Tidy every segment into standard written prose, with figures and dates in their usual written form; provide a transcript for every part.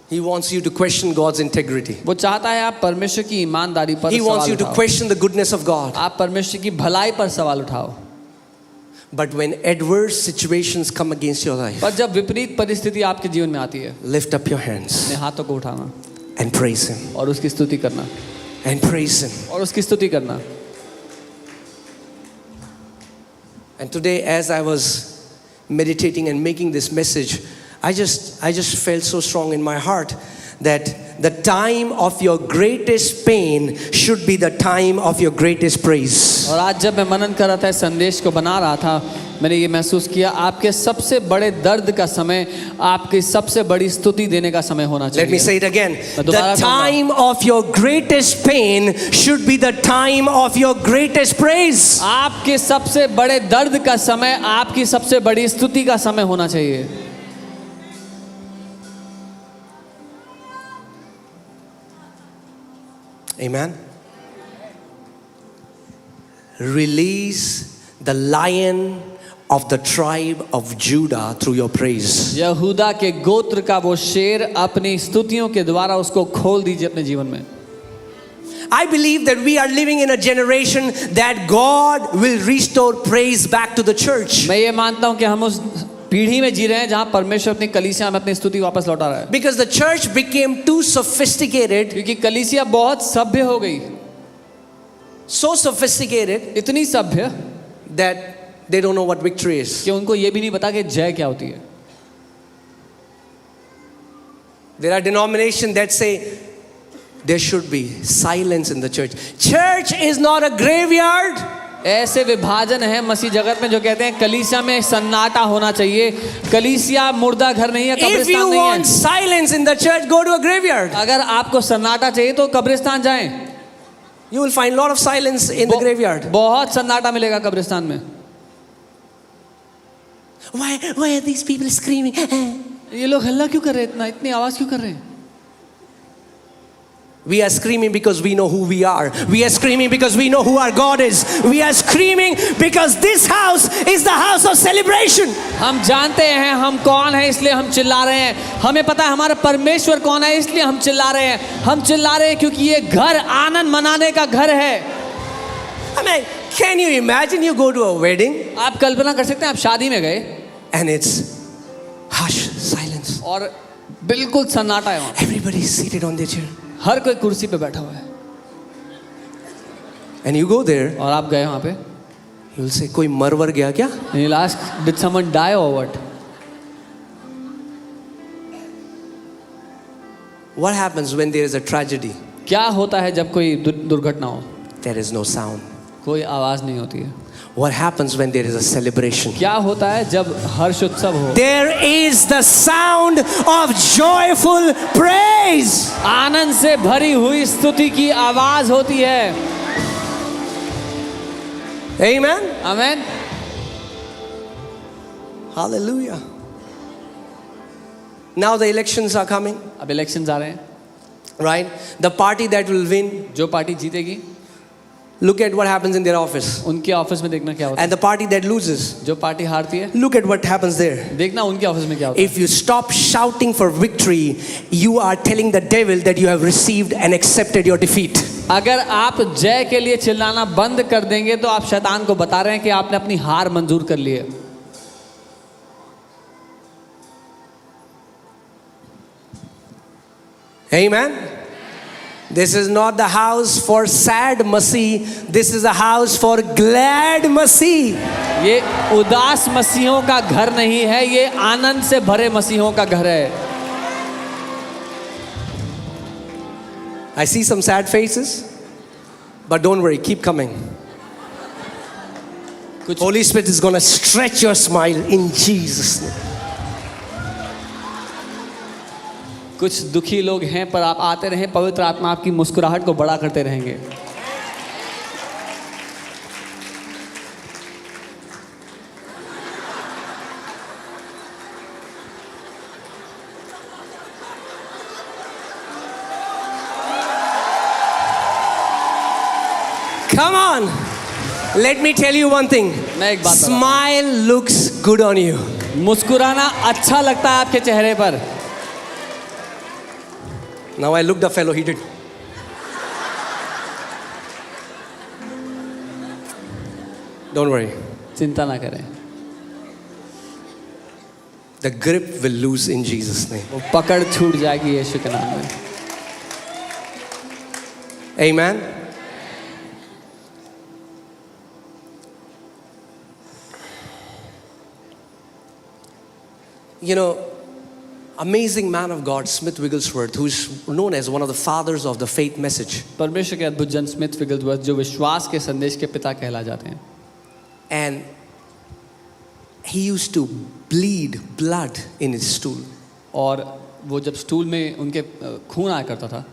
He wants you to question God's integrity. वो चाहता है आप परमेश्वर की ईमानदारी पर He wants सवाल you to उठाओ। question the goodness of God. आप परमेश्वर की भलाई पर सवाल उठाओ। But when adverse situations come against your life, पर जब विपरीत परिस्थिति आपके जीवन में आती है, lift up your hands अपने हाथों को उठाना and praise Him. और उसकी स्तुति करना And praise Him. और उसकी स्तुति करना। And today, as I was meditating and making this message, I just felt so strong in my heart that the time of your greatest pain should be the time of your greatest praise. और आज जब मैं मनन कर रहा था, इस संदेश को बना रहा था, मैंने ये महसूस किया आपके सबसे बड़े दर्द का समय आपकी सबसे बड़ी स्तुति देने का समय होना चाहिए। Let me say it again. मैं दोबारा The time of your greatest pain should be the time of your greatest praise. आपके सबसे बड़े दर्द का समय आपकी सबसे बड़ी स्तुति का समय होना चाहिए। Amen. Release the lion of the tribe of Judah through your praise. यहूदा के गोत्र का वो शेर अपनी स्तुतियों के द्वारा उसको खोल दीजिए अपने जीवन में। I believe that we are living in a generation that God will restore praise back to the church. मैं ये मानता हूँ कि हम उस पीढ़ी में जी रहे हैं जहाँ परमेश्वर अपनी कलीसिया में अपनी स्तुति वापस लौटा रहा है। Because the church became too sophisticated, क्योंकि कलीसिया बहुत सभ्य हो गई, so sophisticated इतनी सभ्य that they don't know what victory is. कि उनको ये भी नहीं पता कि जय क्या होती है। There are denominations that say there should be silence in the church. Church is not a graveyard. ऐसे विभाजन है मसीह जगत में जो कहते हैं कलीसिया में सन्नाटा होना चाहिए। कलीसिया मुर्दा घर नहीं है, If कब्रिस्तान you नहीं want है। silence in the church, go to a graveyard. अगर आपको सन्नाटा चाहिए तो कब्रिस्तान जाएं। You will find a lot of silence in the graveyard. बहुत सन्नाटा मिलेगा कब्रिस्तान में। Why are these people screaming? ये लोग हल्ला क्यों कर रहे हैं, इतनी आवाज क्यों कर रहे हैं? We are screaming because we know who we are. We are screaming because we know who our God is. We are screaming because this house is the house of celebration. हम जानते हैं हम कौन है इसलिए हम चिल्ला रहे हैं। हमें पता है हमारा परमेश्वर कौन है इसलिए हम चिल्ला रहे हैं। हम चिल्ला रहे हैं क्योंकि ये घर आनंद मनाने का घर है। I mean, can you imagine you go to a wedding आप कल्पना कर सकते हैं आप शादी में गए and it's hush, silence. और बिल्कुल सन्नाटा है वहाँ। Everybody is seated on their chair. हर कोई कुर्सी पे बैठा हुआ है। And you go there, और आप गए वहाँ पे। you'll say, कोई मरवर गया क्या? And you'll ask, did someone die or what? What happens when there is a tragedy? क्या होता है जब कोई दुर्घटना हो? There is no sound. कोई आवाज नहीं होती है। What happens when there is a celebration? क्या होता है जब हर्ष उत्सव हो? There is the sound of joyful praise. आनंद से भरी हुई स्तुति की आवाज होती है। Amen. Amen. Hallelujah. Now the elections are coming, अब इलेक्शंस आ रहे हैं। right? The party that will win, जो पार्टी जीतेगी look at what happens in their office. उनके ऑफिस में देखना क्या होता है। And the party that loses, जो पार्टी हारती है look at what happens there. देखना उनके ऑफिस में क्या होता है। If you stop shouting for victory, you are telling the devil that you have received and accepted your defeat. अगर आप जय के लिए चिल्लाना बंद कर देंगे तो आप शैतान को बता रहे हैं कि आपने अपनी हार मंजूर कर ली है। Amen. This is not the house for sad Masih. This is a house for glad Masih. ये उदास मसीहों का घर नहीं है, ये आनंद से भरे मसीहों का घर है। I see some sad faces, but don't worry, keep coming. Holy Spirit is going to stretch your smile in Jesus' name. कुछ दुखी लोग हैं पर आप आते रहें, पवित्र आत्मा आपकी मुस्कुराहट को बड़ा करते रहेंगे। Come on. Let me tell you one thing. मैं एक बात बताऊं। Smile looks good on you. मुस्कुराना अच्छा लगता है आपके चेहरे पर। Now I looked the fellow, he did. Don't worry. चिंता ना करें, The grip will lose in Jesus' name. वो पकड़ छूट जाएगी यीशु के नाम में। Amen. You know, amazing man of God, Smith Wigglesworth, who's known as one of the fathers of the faith message. परमेश्वर के अद्भुत जन स्मिथ विगलसवर्थ जो विश्वास के संदेश के पिता कहला जाते हैं, And he used to bleed blood in his stool. और वो जब स्टूल में उनके खून आया करता था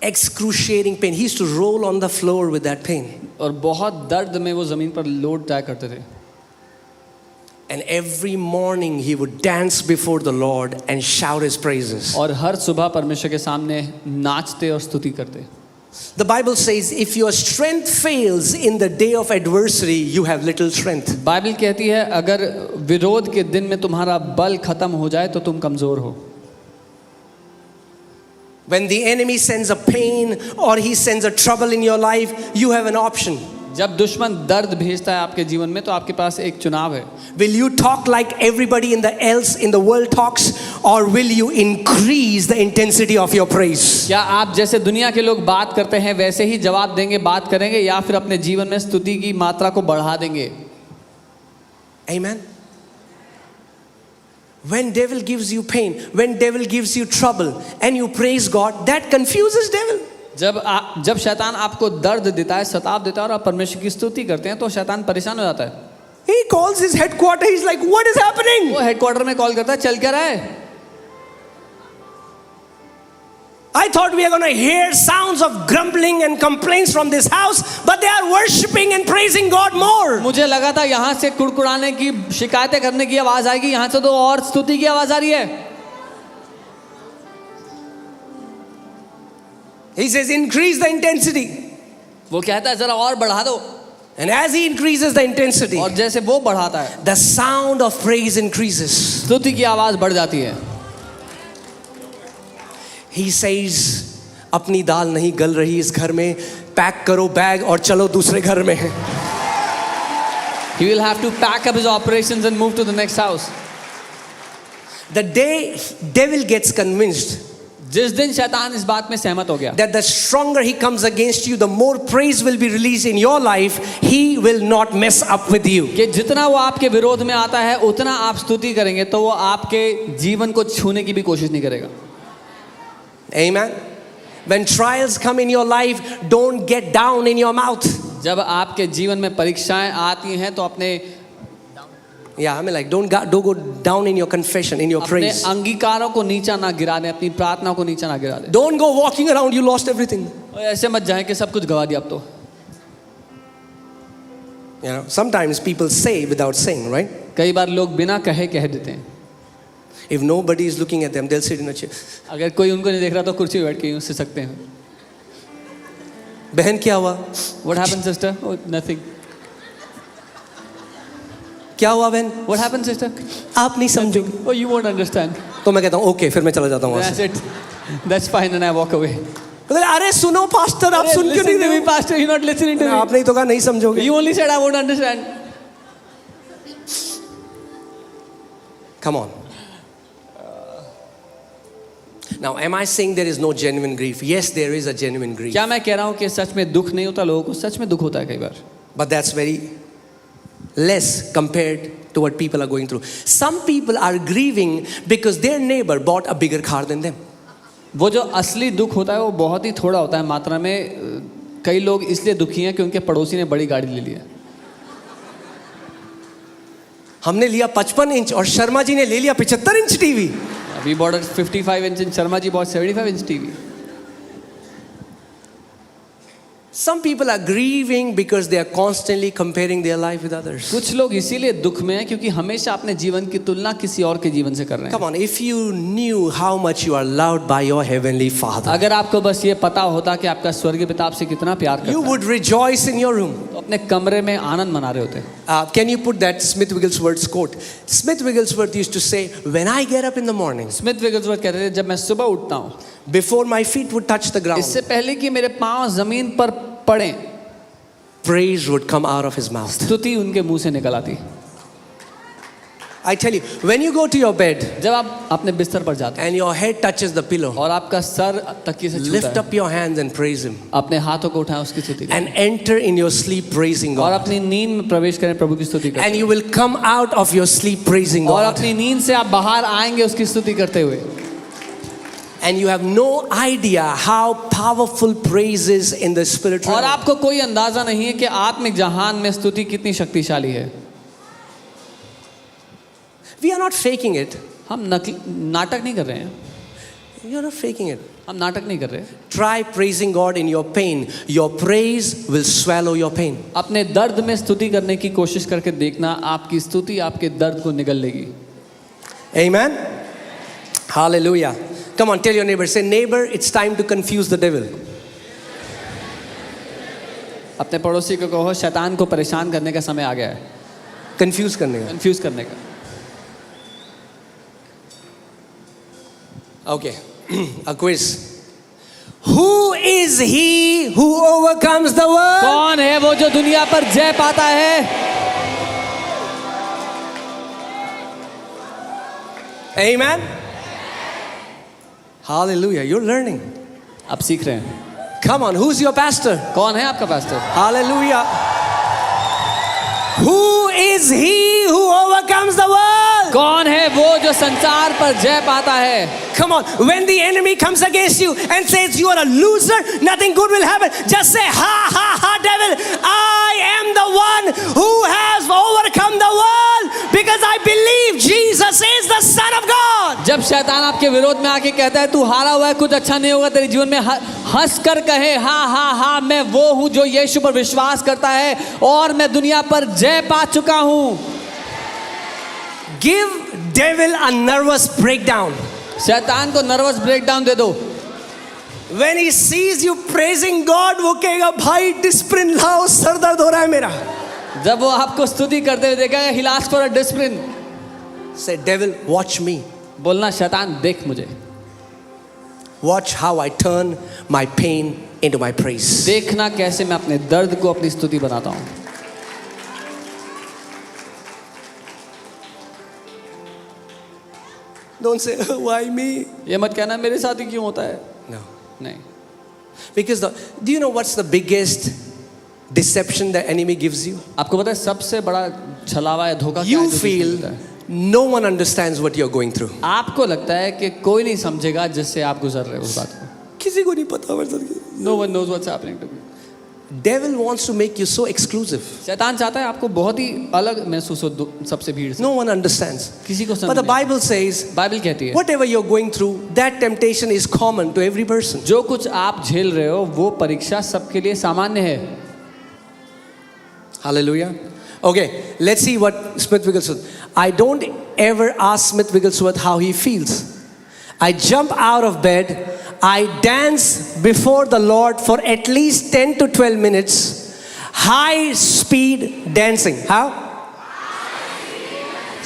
Excruciating pain. He used to roll on the floor with that pain. और बहुत दर्द में वो ज़मीन पर लौट जाया करते थे। And every morning he would dance before the Lord and shout his praises. और हर सुबह परमेश्वर के सामने नाचते और स्तुति करते। The Bible says if your strength fails in the day of adversity, you have little strength. Bible कहती है अगर विरोध के दिन में तुम्हारा बल खत्म हो जाए तो तुम कमज़ोर हो। When the enemy sends a pain or he sends a trouble in your life, you have an option. जब दुश्मन दर्द भेजता है आपके जीवन में तो आपके पास एक चुनाव है। Will you talk like everybody else in the world talks, or will you increase the intensity of your praise? क्या आप जैसे दुनिया के लोग बात करते हैं वैसे ही जवाब देंगे, बात करेंगे, या फिर अपने जीवन में स्तुति की मात्रा को बढ़ा देंगे? Amen. When devil gives you pain, when devil gives you trouble, and you praise God, that confuses devil. जब शैतान आपको दर्द देता है, सताव देता है और आप परमेश्वर की स्तुति करते हैं तो शैतान परेशान हो जाता है। He calls his headquarters. He's like, "What is happening?" वो हेडक्वार्टर में कॉल करता है, चल क्या रहा है? I thought we are going to hear sounds of grumbling and complaints from this house, but they are worshiping and praising God more. मुझे लगा था यहाँ से कुड़कुड़ाने की, शिकायतें करने की आवाज आएगी, यहाँ से तो और स्तुति की आवाज आ रही है। He says, "Increase the intensity." वो कहता है जरा और बढ़ा दो, And as he increases the intensity, और जैसे वो बढ़ाता है the sound of praise increases. स्तुति की आवाज बढ़ जाती है। He says, अपनी दाल नहीं गल रही इस घर में, पैक करो बैग और चलो दूसरे घर में। He will have to pack up his operations and move to the next house. The day devil gets convinced जिस दिन शैतान इस बात में सहमत हो गया that the stronger he comes against you, the more praise will be released in your life, he will not mess up with you. कि जितना वो आपके विरोध में आता है उतना आप स्तुति करेंगे तो वो आपके जीवन को छूने की भी कोशिश नहीं करेगा। Amen. When trials come in your life, don't get down in your mouth. जब आपके जीवन में परीक्षाएं आती हैं तो अपने don't go down in your confession, in your अपने praise. अंगीकारों को नीचा ना गिरा दें, अपनी प्रार्थना को नीचा ना गिरा दें। Don't go walking around, you lost everything. और ऐसे मत जाएं कि सब कुछ गवा दिया अब तो। Sometimes people say without saying, right? कई बार लोग बिना कहे कह देते हैं। If nobody is looking at them, they'll sit in a chair. अगर कोई उनको नहीं देख रहा तो कुर्सी बैठ के यूं से सकते हैं। बहन क्या हुआ? What happened, sister? Oh, nothing. क्या हुआ बहन? What happened, sister? आप नहीं समझोगे। Oh, you won't understand. तो मैं कहता हूँ ओके, फिर मैं चला जाता हूँ वहाँ That's से। it. That's fine, and I walk away. अरे सुनो पास्टर, आप सुन क्यों नहीं Listen to me, रहे? pastor. You're not listening to me. आपने ही तो कहा नहीं समझोगे। You only said I won't understand. Come on. Now, am I saying there is no genuine grief? Yes, there is a genuine grief. क्या मैं कह रहा हूँ कि सच में दुख नहीं होता, लोगों को सच में दुख होता है कई बार, But that's very less compared to what people are going through. Some people are grieving because their neighbor bought a bigger car than them. वो जो असली दुख होता है वो बहुत ही थोड़ा होता है मात्रा में। कई लोग इसलिए दुखी हैं कि उनके पड़ोसी ने बड़ी गाड़ी ले लिया। हमने लिया 55 इंच और शर्मा जी ने ले लिया 75 inch TV. We bought a 55 inch and Sharma ji bought 75 inch TV. Some people are grieving because they are constantly comparing their life with others. कुछ लोग इसीलिए दुख में हैं क्योंकि हमेशा अपने जीवन की तुलना किसी और के जीवन से कर रहे हैं। Come on, if you knew how much you are loved by your heavenly Father, अगर आपको बस ये पता होता कि आपका स्वर्गीय पिता आपसे कितना प्यार करता you है, would rejoice in your room. तो अपने कमरे में आनंद मना रहे होते। Can you put that Smith Wigglesworth's quote? Smith Wigglesworth used to say, when I get up in the morning, Smith Wigglesworth कहते थे, जब मैं सुबह उठता हूँ, before my feet would touch the ground, इससे पहले कि मेरे पांव जमीन पर पड़े, praise would come out of his mouth. स्तुति उनके मुंह से निकल आती। I tell you, when you go to your bed जब आप अपने बिस्तर पर जाते हैं and your head touches the pillow, और आपका सर तकिए से छूता lift है, up your hands and praise him. अपने हाथों को उठाएं, उसकी स्तुति करें And enter in your sleep praising और God. अपनी नींद में प्रवेश करें, प्रभु की स्तुति करें And you will come out of your sleep praising और God. अपनी नींद से आप बाहर आएंगे उसकी स्तुति करते हुए। And you have no idea how powerful praise is in the spiritual और realm. आपको कोई अंदाजा नहीं है कि आत्मिक जहान में स्तुति कितनी शक्तिशाली है। We are not faking it. हम नाटक नहीं कर रहे हैं, You are not faking it. हम नाटक नहीं कर रहे। Try praising God in your pain. Your praise will swallow your pain. अपने दर्द में स्तुति करने की कोशिश करके देखना, आपकी स्तुति आपके दर्द को निगल लेगी। Amen. Hallelujah. Come on, tell your neighbor. Say, neighbor, it's time to confuse the devil. अपने पड़ोसी को कहो, शैतान को परेशान करने का समय आ गया है, Confuse करने का. कंफ्यूज करने का। Okay. A quiz. Who is he who overcomes the world? कौन है वो जो दुनिया पर जय पाता है? Amen. Hallelujah. You're learning. आप सीख रहे हैं। Come on. Who's your pastor? कौन है आपका pastor? Hallelujah. Who is he who overcomes the world? कौन है वो जो संसार पर जय पाता है? Come on. When the enemy comes against you and says you are a loser, nothing good will happen. Just say, ha, ha, ha, devil. I am the one who has overcome the world because I believe Jesus is the Son of God. जब शैतान आपके विरोध में आके कहता है तू हारा हुआ है, कुछ अच्छा नहीं होगा तेरे जीवन में, हंस कर कहे, हा हा हा, मैं वो हूँ जो यीशु पर विश्वास करता है और मैं दुनिया पर जय पा चुका हूँ। Give devil a nervous breakdown. शैतान को नर्वस ब्रेकडाउन दे दो। When he sees you praising God, वो कहेगा भाई डिस्प्लिन लाओ, सर दर्द हो रहा है मेरा। जब वो आपको स्तुति करते हुए देखेगा, he asks for a discipline। Say, devil, watch me. बोलना, शैतान देख मुझे, Watch how I turn my pain into my praise. देखना कैसे मैं अपने दर्द को अपनी स्तुति बनाता हूँ। Don't say, why me? ये मत कहना मेरे साथ ही क्यों होता है। No. नहीं, Because do you know what's the biggest deception the enemy gives you? आपको पता है सबसे बड़ा छलावा या धोखा क्या You है जो दुश्मन feel देता है? no one understands what you're going through. आपको लगता है कि कोई नहीं समझेगा जिससे आप गुजर रहे हो उस बात को। किसी को नहीं पता मेरे साथ। No one knows what's happening to me. Devil wants to make you so exclusive. शैतान चाहता है आपको बहुत ही अलग महसूस हो सबसे भीड़ से। No one understands. किसी को समझ But the नहीं। Bible says, बाइबल कहती है whatever you're going through, that temptation is common to every person. जो कुछ आप झेल रहे हो वो परीक्षा सबके लिए सामान्य है। Hallelujah. Okay, let's see what Smith Wigglesworth. I don't ever ask Smith Wigglesworth how he feels. I jump out of bed. I dance before the Lord for at least 10 to 12 minutes. High speed dancing. How?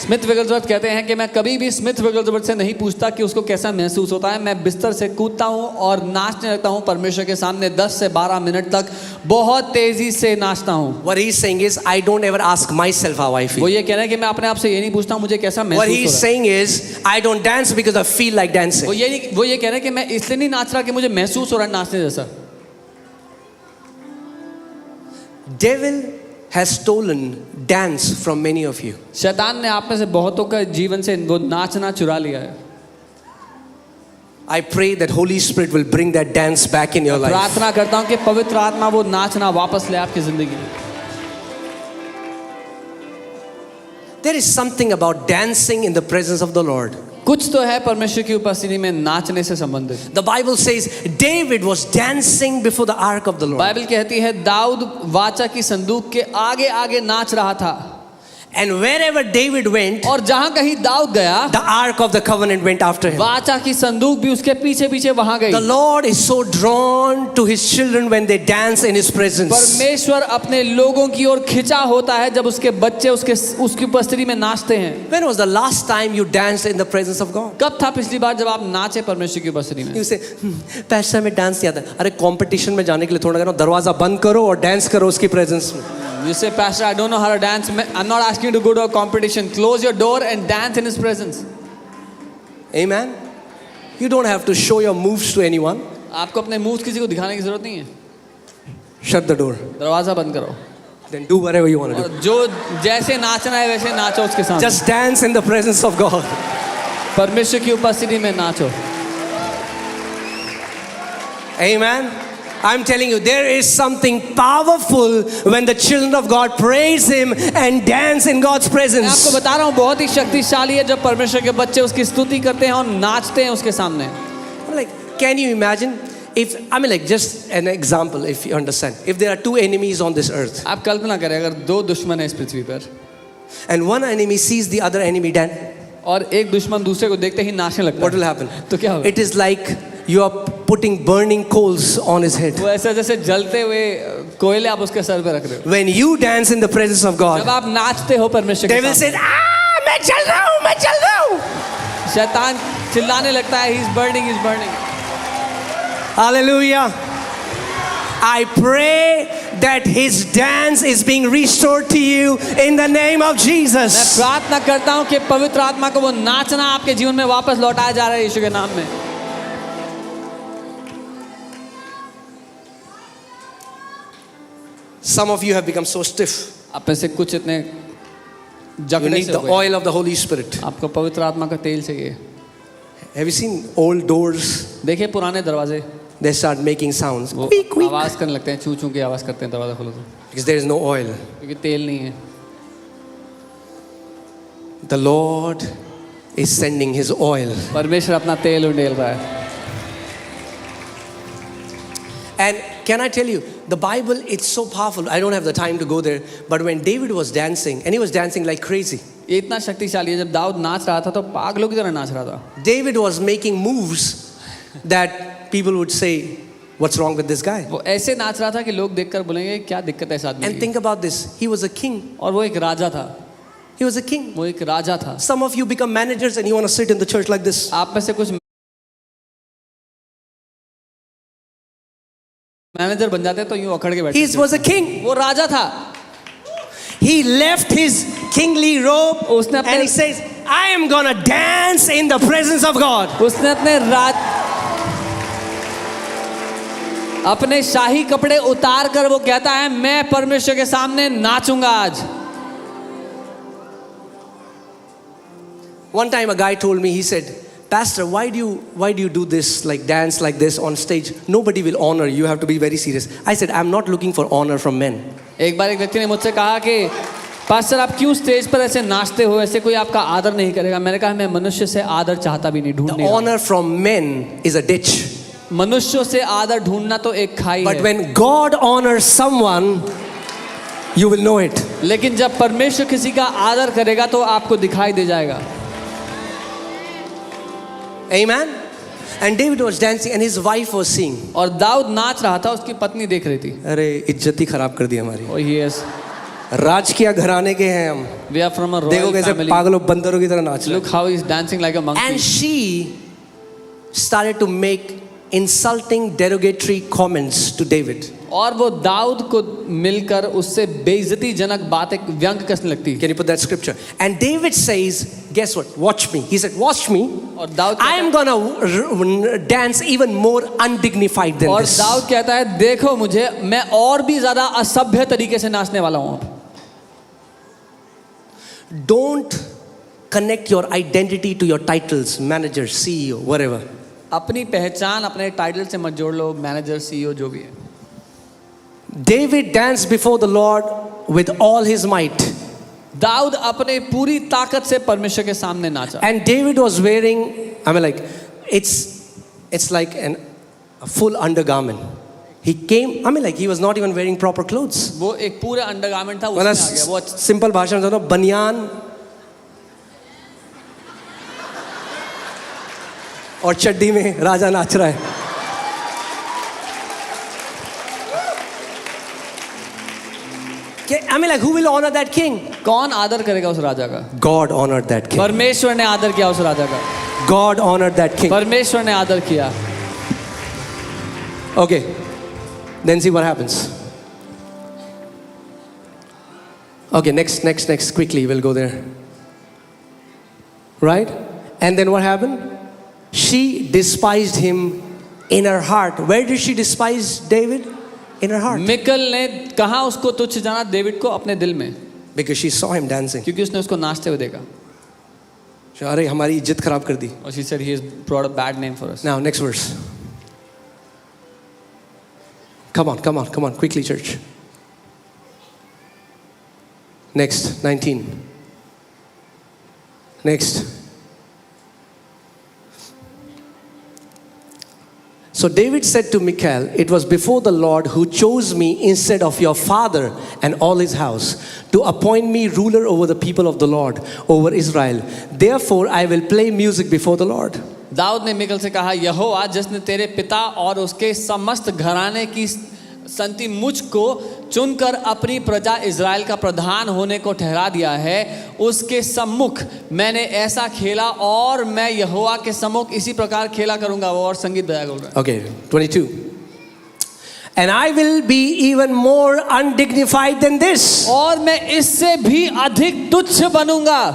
Smith Wigglesworth कहते हैं कि मैं कभी भी Smith Wigglesworth से नहीं पूछता कि उसको कैसा महसूस होता है। मैं बिस्तर से कूदता हूँ और नाचने लगता हूँ परमेश्वर के सामने 10 से 12 मिनट तक बहुत तेजी से नाचता हूँ। What he's saying is, I don't ever ask myself how I वो feel. ये कह रहा है कि मैं अपने आप से ये नहीं पूछता हूँ मुझे कैसा What महसूस he's हो रहा है। saying is, I don't dance because I feel like dancing. वो ये कह रहा है कि मैं इसलिए नहीं नाच रहा कि मुझे महसूस हो रहा है नाचने जैसा। Devil has stolen dance from many of you. शैतान ने आप में से बहुतों का जीवन से वो नाचना चुरा लिया है। I pray that Holy Spirit will bring that dance back in your life. प्रार्थना करता हूँ कि पवित्र आत्मा वो नाचना वापस ले आपकी जिंदगी में। There is something about dancing in the presence of the Lord. कुछ तो है परमेश्वर की उपस्थिति में नाचने से संबंधित। The Bible says David was dancing before the ark of the Lord. Bible कहती है दाऊद वाचा की संदूक के आगे आगे नाच रहा था। And wherever David went, और जहां कहीं दाऊद गया, the ark of the covenant went after him. वाचा की संदूक भी उसके पीछे पीछे वहां गई। The Lord is so drawn to his children when they dance in his presence. परमेश्वर अपने लोगों की ओर खिंचा होता है जब उसके बच्चे उसकी उपस्थिति में नाचते हैं। When was the last time you danced in the presence of God? कब था पिछली बार जब आप नाचे परमेश्वर की उपस्थिति में? You say, पैसा में डांस नहीं आता। अरे कंपटीशन में जाने के लिए थोड़ा दरवाजा बंद करो और डांस करो उसकी प्रेजेंस में। You say, Pastor, I don't know how to dance. I'm not asking you to go to a competition. Close your door and dance in His presence. Amen. You don't have to show your moves to anyone. आपको अपने moves किसी को दिखाने की जरूरत नहीं है। Shut the door. दरवाजा बंद करो। Then do whatever you want to do. और जो जैसे नाचना है वैसे नाचो उसके सामने। Just dance in the presence of God. परमेश्वर की उपस्थिति में नाचो। Amen. I'm telling you, there is something powerful when the children of God praise Him and dance in God's मैं presence. आपको बता रहा हूँ बहुत ही शक्तिशाली है जब परमेश्वर के बच्चे उसकी स्तुति करते हैं और नाचते हैं उसके सामने। I'm like, can you imagine? Just an example, if you understand. If there are two enemies on this earth, आप कल्पना करें अगर दो दुश्मन हैं इस पृथ्वी पर and one enemy sees the other enemy dance, और एक दुश्मन दूसरे को देखते ही नाचने लगता what will है, happen? तो क्या होगा? It is like you are putting burning coals on his head. वो ऐसा जैसे जलते हुए कोयले आप उसके सर पे रख रहे हो। When you dance in the presence of जब God, आप नाचते हो परमेश्वर के devil सामने, says, मैं चल रहा हूँ, मैं चल रहा हूँ. शैतान चिल्लाने लगता है, he's burning. Hallelujah. I pray that his dance is being restored to you in the name of मैं Jesus. प्रार्थना करता हूँ कि पवित्र आत्मा को वो नाचना आपके जीवन में वापस लौटाया जा रहा है यीशु के नाम में। Some of you have become so stiff. आप में से कुछ इतने You जकड़े need से the हो गए। oil of the Holy Spirit. आपको पवित्र आत्मा का तेल चाहिए। Have you seen old doors? देखिए पुराने दरवाजे They start making sounds. वो Quick, quick. आवाज करने लगते हैं, चू चू की आवाज करते हैं दरवाजा खोलो तो, Because there is no oil. क्योंकि तेल नहीं है। The Lord is sending His oil. परमेश्वर अपना तेल उंडेल रहा है। And can I tell you, the Bible, it's so powerful. I don't have the time to go there. But when David was dancing, and he was dancing like crazy, ये इतना शक्तिशाली है, जब दाऊद नाच रहा था तो पागलों की तरह नाच रहा था। David was making moves that people would say, what's wrong with this guy? वो ऐसे नाच रहा था कि लोग देखकर बोलेंगे क्या दिक्कत है इस आदमी And की। think about this. He was a king. और वो एक राजा था, He was a king. वो एक राजा था। Some of you become managers and you want to sit in the church like this. आप में से कुछ मैनेजर बन जाते हैं तो यूं अकड़ के बैठे He was a king. वो राजा था। He left his kingly robe उसने अपने- and he says, I am going to dance in the presence of God. उसने अपने शाही कपड़े उतार कर वो कहता है मैं परमेश्वर के सामने नाचूंगा आज। One time a guy told me, he said, Pastor, why do you do this, like dance like this on stage? Nobody will honor you. You have to be very serious. I said, I'm not looking for honor from men. एक बार एक व्यक्ति ने मुझसे कहा कि pastor आप क्यों stage पर ऐसे नाचते हो, ऐसे कोई आपका आदर नहीं करेगा। मैंने कहा मैं मनुष्य से आदर चाहता भी नहीं, ढूंढ The नहीं रहा। honor from men is a ditch. मनुष्यों से आदर ढूंढना तो एक खाई But है, when God honors someone, you will know it. लेकिन जब परमेश्वर किसी का आदर करेगा तो आपको दिखाई दे जाएगा। Amen? And David was dancing and his wife was seeing. और दाऊद नाच रहा था, उसकी पत्नी देख रही थी। अरे इज्जत ही खराब कर दी हमारी। Oh yes, राजकीय घराने के हैं हम। we are from a देखो royal कैसे family. पागलों बंदरों की तरह नाच रहे हैं। Look how he is dancing like a monkey. And she started to make insulting, derogatory comments to David. और वो दाऊद को मिलकर उससे बेइज्जती जनक बातें व्यंग कसने लगती। Can you put that scripture? And David says, guess what? Watch me. He said, watch me. और Dawood I am gonna dance even more undignified than और this. दाऊद कहता है देखो मुझे, मैं और भी ज्यादा असभ्य तरीके से नाचने वाला हूँ। Don't connect your identity to your titles, manager, CEO, whatever. अपनी पहचान अपने टाइटल से मत जोड़ लो, मैनेजर सीईओ जो भी है। David danced before the Lord with all his might. Dawood अपने पूरी ताकत से परमेश्वर के सामने नाचा। And David was wearing, it's like a full undergarment. He came, I mean, like he was not even wearing proper clothes. वो एक पूरा अंडरगारमेंट था, उसमें मतलब आ गया वो सिंपल भाषा में दोनों बनियान और चड्डी में राजा नाच रहा है. I mean, like who will honor that king? कौन आदर करेगा उस राजा का? God honored that king. परमेश्वर ने आदर किया उस राजा का. God honored that king. परमेश्वर ने आदर किया. Okay, then see what happens. Okay, next, quickly we'll go there. Right? And then what happened? She despised him in her heart. Where did she despise David? In her heart. Mikal ने कहा उसको तुच्छ जाना David को अपने दिल में, Because she saw him dancing. क्योंकि उसने उसको नाचते हुए देखा. अरे हमारी इज्जत खराब कर दी. और she said he has brought a bad name for us. Now next verse. Come on, quickly, church. Next, 19. Next. So David said to Michal, "It was before the Lord who chose me instead of your father and all his house, to appoint me ruler over the people of the Lord, over Israel. Therefore I will play music before the Lord." Dawood ने मिकल से कहा, यहोवा जिसने तेरे पिता और उसके समस्त घराने की संति मुझको चुनकर अपनी प्रजा इज़राइल का प्रधान होने को ठहरा दिया है, उसके सम्मुख मैंने ऐसा खेला और मैं यहोवा के सम्मुख इसी प्रकार खेला करूंगा. वो और संगीत बजाया करूंगा. Okay, 22. And I will be even more undignified than this. और मैं इससे भी अधिक तुच्छ बनूंगा.